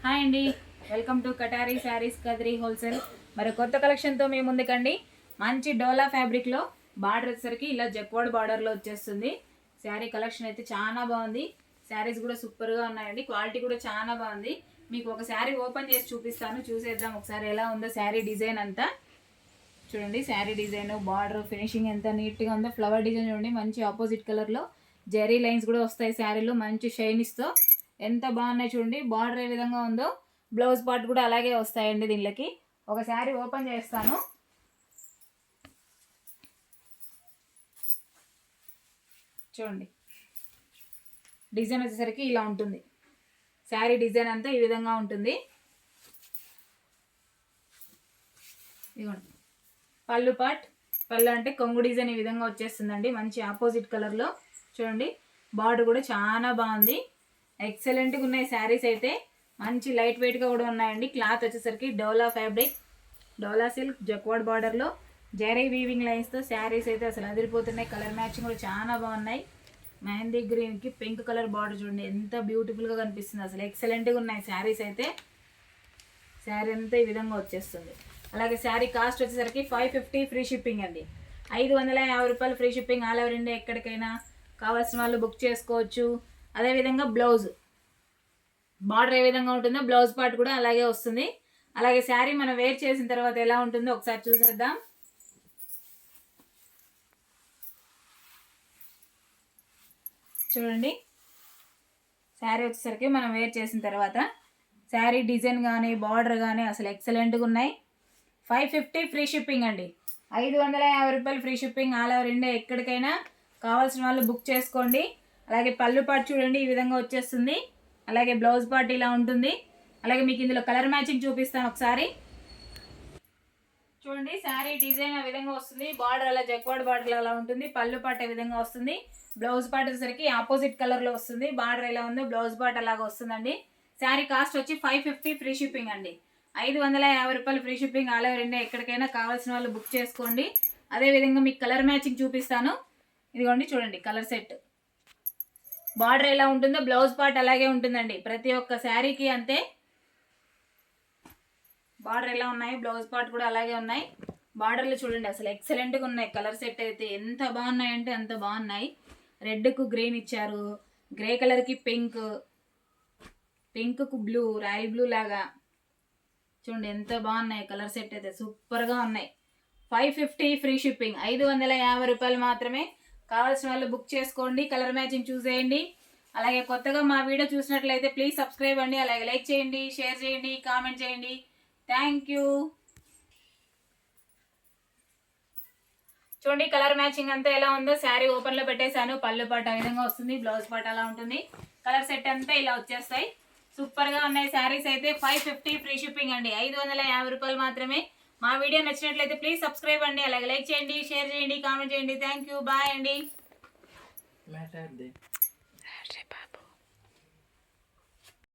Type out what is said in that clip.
Hi అండి, welcome to కటారీ saris Kadiri wholesale. మరి కొత్త కలెక్షన్తో మీ ముందుకండి. మంచి డోలా ఫ్యాబ్రిక్లో బార్డర్ వచ్చేసరికి ఇలా జక్వాడ్ బార్డర్లో వచ్చేస్తుంది. శారీ కలెక్షన్ అయితే చాలా బాగుంది. శారీస్ కూడా సూపర్గా ఉన్నాయండి. క్వాలిటీ కూడా చాలా బాగుంది. మీకు ఒక శారీ ఓపెన్ చేసి చూపిస్తాను, చూసేద్దాం ఒకసారి ఎలా ఉందో శారీ డిజైన్ అంతా. చూడండి శారీ డిజైన్, బార్డర్ ఫినిషింగ్ ఎంత నీట్గా ఉందో. ఫ్లవర్ డిజైన్ చూడండి, మంచి ఆపోజిట్ కలర్లో జెరీ లైన్స్ కూడా వస్తాయి శారీలో, మంచి షైనిస్తో ఎంత బాగున్నాయి చూడండి. బార్డర్ ఏ విధంగా ఉందో బ్లౌజ్ పార్ట్ కూడా అలాగే వస్తాయండి. దీనికి ఒక శారీ ఓపెన్ చేస్తాను. చూడండి డిజైన్ వచ్చేసరికి ఇలా ఉంటుంది. శారీ డిజైన్ అంతా ఈ విధంగా ఉంటుంది. ఇదిగోండి పళ్ళు పార్ట్. పళ్ళు అంటే కొంగు డిజైన్ ఈ విధంగా వచ్చేస్తుందండి, మంచి ఆపోజిట్ కలర్లో. చూడండి బార్డర్ కూడా చాలా బాగుంది, ఎక్సలెంట్గా ఉన్నాయి శారీస్ అయితే. మంచి లైట్ వెయిట్గా కూడా ఉన్నాయండి. క్లాత్ వచ్చేసరికి డోలా ఫ్యాబ్రిక్, డోలా సిల్క్ జక్వాడ్ బార్డర్లో జరీ వీవింగ్ లైన్స్తో శారీస్ అయితే అసలు అదిరిపోతున్నాయి. కలర్ మ్యాచింగ్ కూడా చాలా బాగున్నాయి. మెహందీ గ్రీన్కి పింక్ కలర్ బార్డర్ చూడండి ఎంత బ్యూటిఫుల్గా కనిపిస్తుంది. అసలు ఎక్సలెంట్గా ఉన్నాయి శారీస్ అయితే. శారీ అంతా ఈ విధంగా వచ్చేస్తుంది. అలాగే శారీ కాస్ట్ వచ్చేసరికి 550 ఫ్రీ షిప్పింగ్ అండి. 550 రూపాయలు free shipping. All over India ఎక్కడికైనా కావాల్సిన వాళ్ళు బుక్ చేసుకోవచ్చు. అదేవిధంగా బ్లౌజ్ బార్డర్ ఏ విధంగా ఉంటుందో బ్లౌజ్ పార్ట్ కూడా అలాగే వస్తుంది. అలాగే శారీ మనం వేర్ చేసిన తర్వాత ఎలా ఉంటుందో ఒకసారి చూసేద్దాం. చూడండి శారీ వచ్చేసరికి మనం వేర్ చేసిన తర్వాత శారీ డిజైన్ కానీ బార్డర్ కానీ అసలు ఎక్సలెంట్గా ఉన్నాయి. 550 ఫ్రీ షిప్పింగ్ అండి. 550 రూపాయలు free shipping. All over India ఎక్కడికైనా కావాల్సిన వాళ్ళు బుక్ చేసుకోండి. అలాగే పళ్ళు పార్ట్ చూడండి ఈ విధంగా వచ్చేస్తుంది. అలాగే బ్లౌజ్ పార్ట్ ఇలా ఉంటుంది. అలాగే మీకు ఇందులో కలర్ మ్యాచింగ్ చూపిస్తాను ఒకసారి. చూడండి శారీ డిజైన్ ఆ విధంగా వస్తుంది. బార్డర్ అలా జక్వాడ్ బార్డర్ అలా ఉంటుంది. పళ్ళు పార్ట్ ఏ విధంగా వస్తుంది. బ్లౌజ్ పార్ట్ వచ్చేసరికి ఆపోజిట్ కలర్లో వస్తుంది. బార్డర్ ఎలా ఉందో బ్లౌజ్ పార్ట్ అలాగా వస్తుందండి. శారీ కాస్ట్ వచ్చి 550 ఫ్రీ షిప్పింగ్ అండి. 550 రూపాయలు free shipping. All over India ఎక్కడికైనా కావాల్సిన వాళ్ళు బుక్ చేసుకోండి. అదేవిధంగా మీకు కలర్ మ్యాచింగ్ చూపిస్తాను. ఇదిగోండి చూడండి కలర్ సెట్. బార్డర్ ఎలా ఉంటుందో బ్లౌజ్ పార్ట్ అలాగే ఉంటుందండి. ప్రతి ఒక్క శారీకి అంతే. బార్డర్ ఎలా ఉన్నాయి బ్లౌజ్ పార్ట్ కూడా అలాగే ఉన్నాయి. బార్డర్లు చూడండి అసలు ఎక్సలెంట్గా ఉన్నాయి. కలర్ సెట్ అయితే ఎంత బాగున్నాయంటే అంత బాగున్నాయి. రెడ్కు గ్రీన్ ఇచ్చారు, గ్రే కలర్కి పింక్, పింక్కు బ్లూ, రాయల్ బ్లూ లాగా చూడండి ఎంత బాగున్నాయి. కలర్ సెట్ అయితే సూపర్గా ఉన్నాయి. 550 ఫ్రీ షిప్పింగ్. 550 రూపాయలు మాత్రమే. కావాల్సిన వాళ్ళు బుక్ చేసుకోండి. కలర్ మ్యాచింగ్ చూసేయండి. అలాగే కొత్తగా మా వీడియో చూసినట్లయితే ప్లీజ్ సబ్స్క్రైబ్ అండి. అలాగే లైక్ చేయండి, షేర్ చేయండి, కామెంట్ చేయండి. Thank you. చూడండి కలర్ మ్యాచింగ్ అంతా ఎలా ఉందో. శారీ ఓపెన్లో పెట్టేశాను. పళ్ళు పాట ఆ విధంగా వస్తుంది, బ్లౌజ్ పాట అలా ఉంటుంది. కలర్ సెట్ అంతా ఇలా వచ్చేస్తాయి. సూపర్గా ఉన్నాయి శారీస్ అయితే. 550 ఫ్రీ షిప్పింగ్ అండి. 550 రూపాయలు మాత్రమే. మా వీడియో నచ్చినట్లయితే ప్లీజ్ సబ్స్క్రైబ్ అండి. అలాగే లైక్ చేయండి, షేర్ చేయండి, కామెంట్ చేయండి. Thank you. బాయ్ అండి.